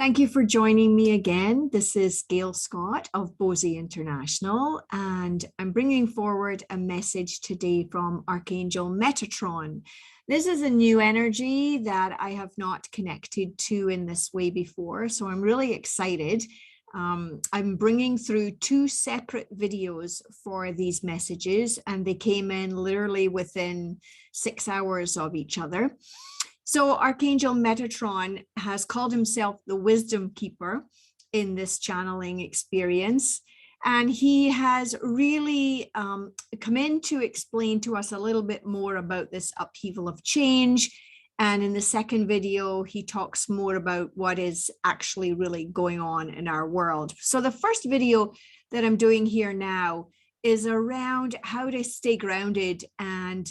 Thank you for joining me again. This is Gail Scott of Bosey International, and I'm bringing forward a message today from Archangel Metatron. This is a new energy that I have not connected to in this way before, so I'm really excited. I'm bringing through two separate videos for these messages, and they came in literally within 6 hours of each other. So Archangel Metatron has called himself the Wisdom Keeper in this channeling experience. And he has really come in to explain to us a little bit more about this upheaval of change. And in the second video, he talks more about what is actually really going on in our world. So the first video that I'm doing here now is around how to stay grounded and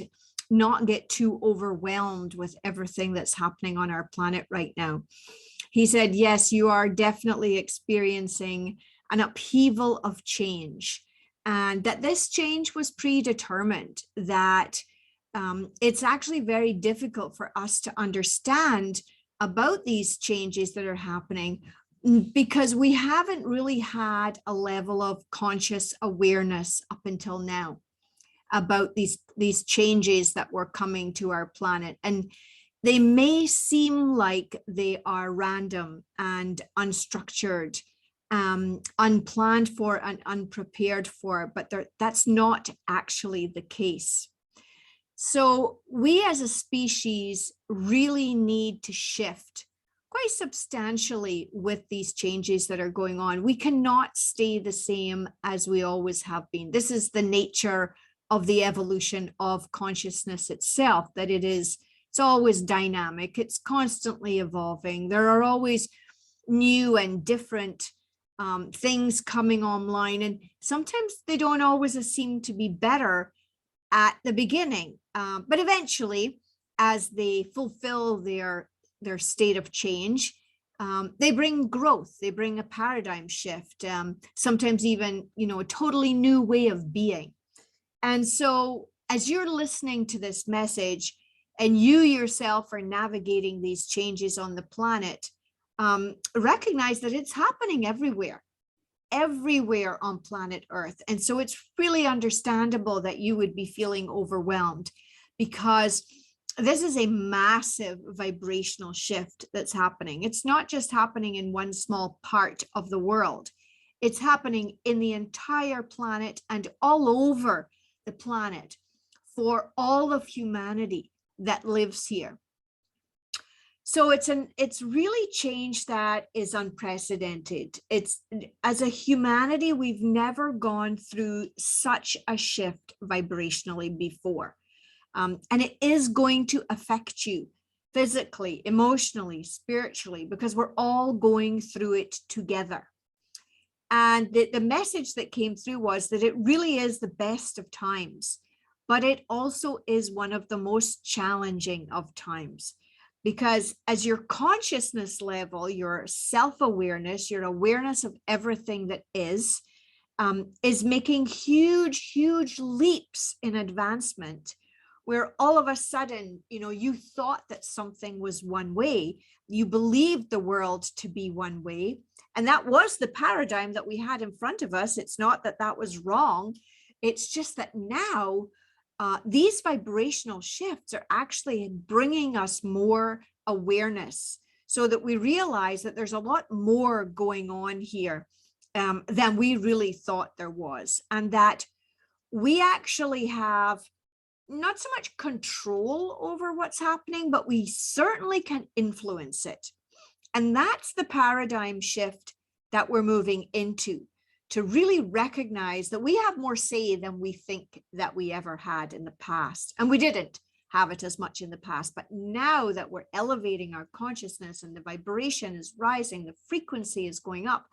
not get too overwhelmed with everything that's happening on our planet right now. He said, yes, you are definitely experiencing an upheaval of change, and that this change was predetermined, that it's actually very difficult for us to understand about these changes that are happening because we haven't really had a level of conscious awareness up until now about these changes that were coming to our planet. And they may seem like they are random and unstructured, unplanned for and unprepared for, but that's not actually the case. So we as a species really need to shift quite substantially with these changes that are going on. We cannot stay the same as we always have been. This is the nature of the evolution of consciousness itself, that it's always dynamic, it's constantly evolving. There are always new and different things coming online, and sometimes they don't always seem to be better at the beginning, but eventually, as they fulfill their state of change, they bring growth, they bring a paradigm shift, sometimes even a totally new way of being. And so as you're listening to this message and you yourself are navigating these changes on the planet, recognize that it's happening everywhere on planet Earth. And so it's really understandable that you would be feeling overwhelmed, because this is a massive vibrational shift that's happening. It's not just happening in one small part of the world. It's happening in the entire planet and all over the planet for all of humanity that lives here. So it's really change that is unprecedented. It's, as a humanity, we've never gone through such a shift vibrationally before. And it is going to affect you physically, emotionally, spiritually, because we're all going through it together. And the message that came through was that it really is the best of times, but it also is one of the most challenging of times, because as your consciousness level, your self-awareness, your awareness of everything that is making huge, huge leaps in advancement, where all of a sudden, you thought that something was one way, you believed the world to be one way, and that was the paradigm that we had in front of us. It's not that that was wrong. It's just that now these vibrational shifts are actually bringing us more awareness, so that we realize that there's a lot more going on here than we really thought there was, and that we actually have not so much control over what's happening, but we certainly can influence it. And that's the paradigm shift that we're moving into, to really recognize that we have more say than we think that we ever had in the past. And we didn't have it as much in the past, but now that we're elevating our consciousness and the vibration is rising, the frequency is going up,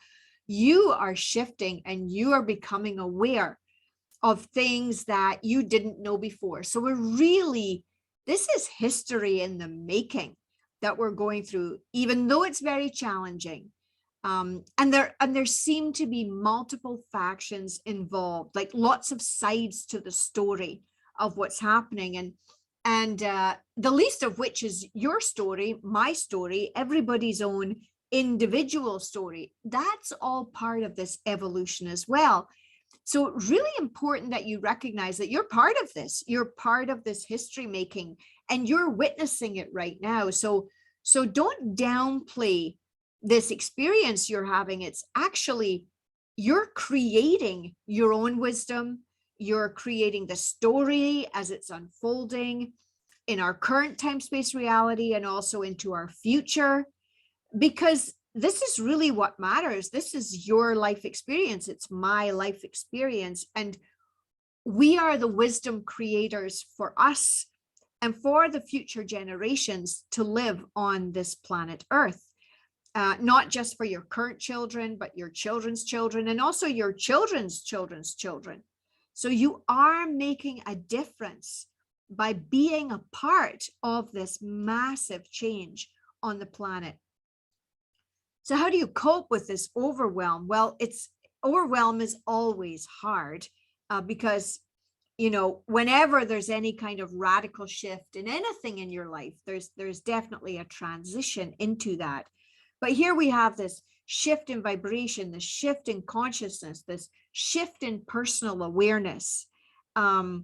you are shifting and you are becoming aware of things that you didn't know before. So this is history in the making that we're going through, even though it's very challenging. And there seem to be multiple factions involved, like lots of sides to the story of what's happening. And the least of which is your story, my story, everybody's own individual story, that's all part of this evolution as well. So really important that you recognize that you're part of this. You're part of this history making, and you're witnessing it right now. So don't downplay this experience you're having. It's actually, you're creating your own wisdom. You're creating the story as it's unfolding in our current time space reality and also into our future, because this is really what matters. This is your life experience. It's my life experience. And we are the wisdom creators for us and for the future generations to live on this planet Earth. Not just for your current children, but your children's children and also your children's children's children. So you are making a difference by being a part of this massive change on the planet. So how do you cope with this overwhelm? Well, overwhelm is always hard because, whenever there's any kind of radical shift in anything in your life, there's definitely a transition into that. But here we have this shift in vibration, this shift in consciousness, this shift in personal awareness, and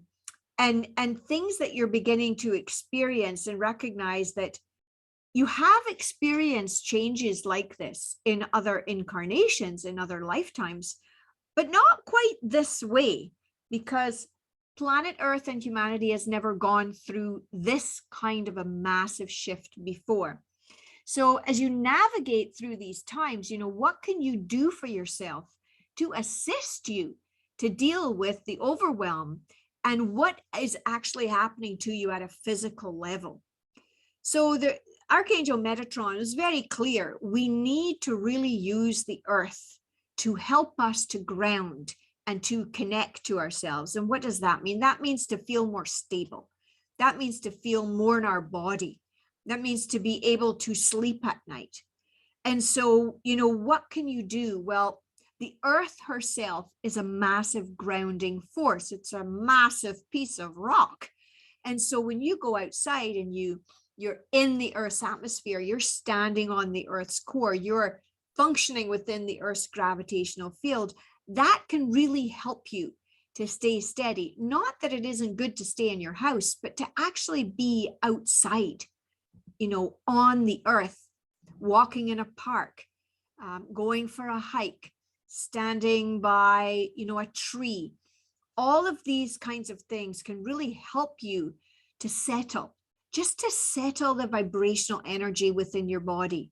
things that you're beginning to experience and recognize that you have experienced changes like this in other incarnations, in other lifetimes, but not quite this way, because planet Earth and humanity has never gone through this kind of a massive shift before. So as you navigate through these times, what can you do for yourself to assist you to deal with the overwhelm and what is actually happening to you at a physical level? So the Archangel Metatron is very clear. We need to really use the earth to help us to ground and to connect to ourselves. And what does that mean? That means to feel more stable. That means to feel more in our body. That means to be able to sleep at night. And so, what can you do? Well, the earth herself is a massive grounding force. It's a massive piece of rock. And so when you go outside and you're in the earth's atmosphere, you're standing on the earth's core, you're functioning within the earth's gravitational field, that can really help you to stay steady. Not that it isn't good to stay in your house, but to actually be outside, on the earth, walking in a park, going for a hike, standing by, a tree. All of these kinds of things can really help you to settle, just to settle the vibrational energy within your body.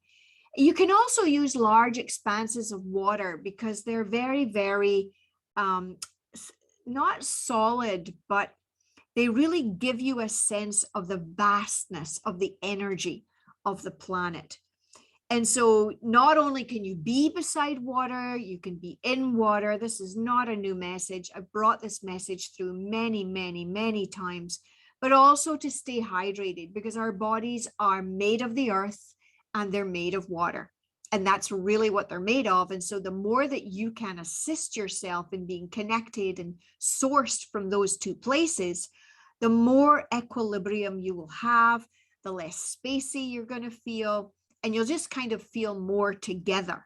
You can also use large expanses of water because they're very, very, not solid, but they really give you a sense of the vastness of the energy of the planet. And so not only can you be beside water, you can be in water. This is not a new message. I've brought this message through many, many, many times, but also to stay hydrated because our bodies are made of the earth and they're made of water. And that's really what they're made of. And so the more that you can assist yourself in being connected and sourced from those two places, the more equilibrium you will have, the less spacey you're going to feel, and you'll just kind of feel more together.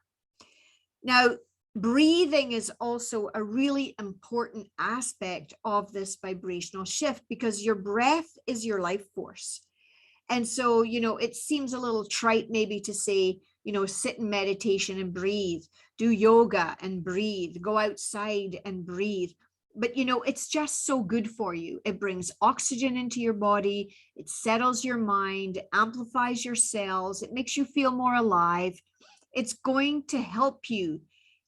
Now, breathing is also a really important aspect of this vibrational shift because your breath is your life force. And so, it seems a little trite maybe to say, sit in meditation and breathe, do yoga and breathe, go outside and breathe. But, it's just so good for you. It brings oxygen into your body. It settles your mind, amplifies your cells. It makes you feel more alive. It's going to help you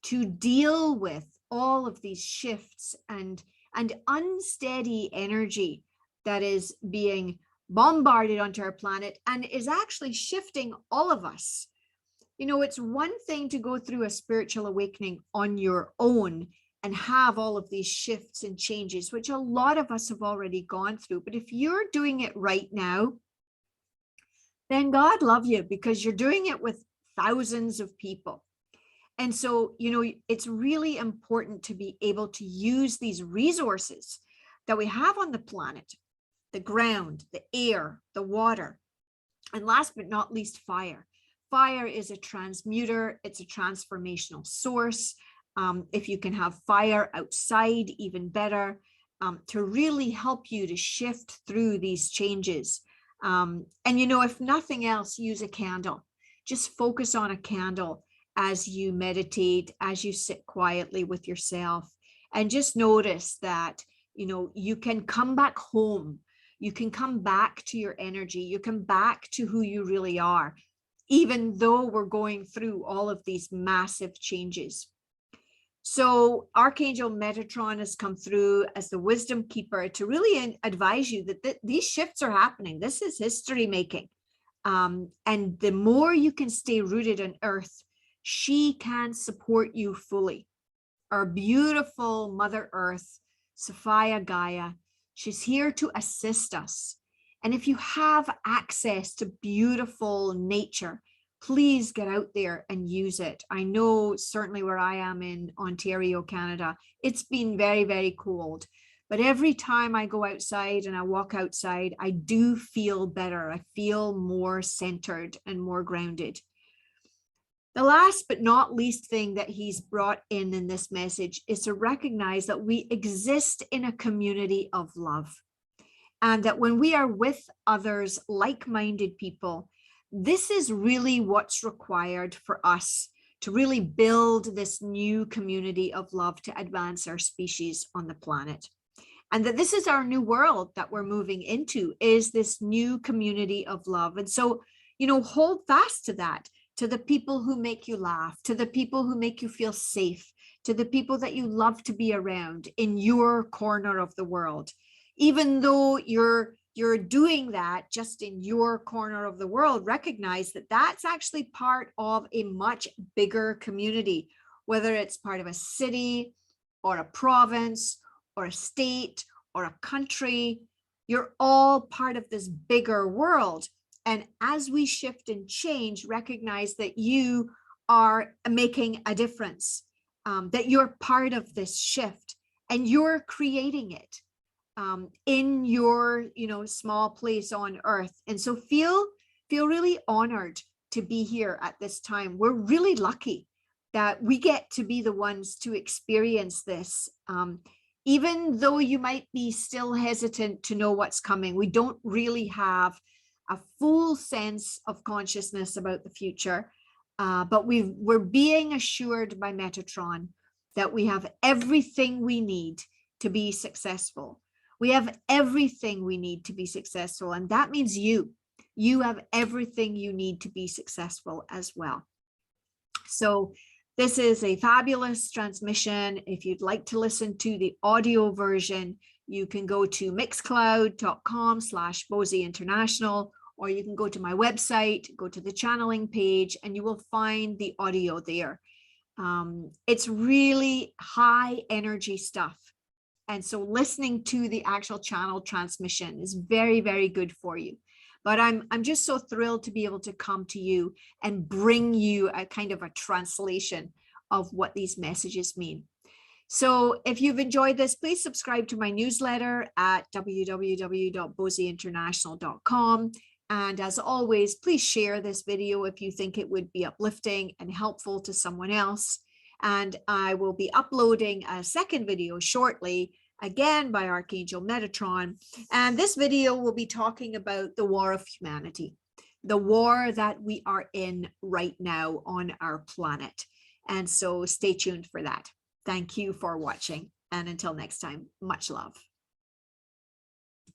to deal with all of these shifts and unsteady energy that is being bombarded onto our planet and is actually shifting all of us. It's one thing to go through a spiritual awakening on your own and have all of these shifts and changes, which a lot of us have already gone through. But if you're doing it right now, then God love you because you're doing it with thousands of people. And so, it's really important to be able to use these resources that we have on the planet, the ground, the air, the water, and last but not least, fire. Fire is a transmuter. It's a transformational source. If you can have fire outside, even better, to really help you to shift through these changes. And, you know, if nothing else, use a candle. Just focus on a candle as you meditate, as you sit quietly with yourself, and just notice that, you know, you can come back home. You can come back to your energy. You come back to who you really are, even though we're going through all of these massive changes. So Archangel Metatron has come through as the wisdom keeper to really advise you that these shifts are happening. This is history making. And the more you can stay rooted in earth, she can support you fully. Our beautiful Mother Earth, Sophia Gaia, she's here to assist us. And if you have access to beautiful nature, please get out there and use it. I know certainly where I am in Ontario, Canada, it's been very, very cold. But every time I go outside and I walk outside, I do feel better. I feel more centered and more grounded. The last but not least thing that he's brought in this message is to recognize that we exist in a community of love. And that when we are with others, like-minded people, this is really what's required for us to really build this new community of love to advance our species on the planet. And that this is our new world that we're moving into, is this new community of love. And so, you know, hold fast to that, to the people who make you laugh, to the people who make you feel safe, to the people that you love to be around in your corner of the world. Even though you're doing that just in your corner of the world, recognize that that's actually part of a much bigger community, whether it's part of a city or a province or a state or a country. You're all part of this bigger world. And as we shift and change, recognize that you are making a difference, that you're part of this shift and you're creating it in your, you know, small place on earth. And so feel really honored to be here at this time. We're really lucky that we get to be the ones to experience this. Even though you might be still hesitant to know what's coming, we don't really have a full sense of consciousness about the future, but we're being assured by Metatron that we have everything we need to be successful. We have everything we need to be successful, and that means you have everything you need to be successful as well. So this is a fabulous transmission. If you'd like to listen to the audio version, you can go to mixcloud.com/Bosie International, or you can go to my website, go to the channeling page, and you will find the audio there. It's really high energy stuff. And so listening to the actual channel transmission is very, very good for you. But I'm just so thrilled to be able to come to you and bring you a kind of a translation of what these messages mean. So if you've enjoyed this, please subscribe to my newsletter at www.bosieinternational.com. And as always, please share this video if you think it would be uplifting and helpful to someone else. And I will be uploading a second video shortly, again by Archangel Metatron. And this video will be talking about the war of humanity, the war that we are in right now on our planet. And so stay tuned for that. Thank you for watching. And until next time, much love.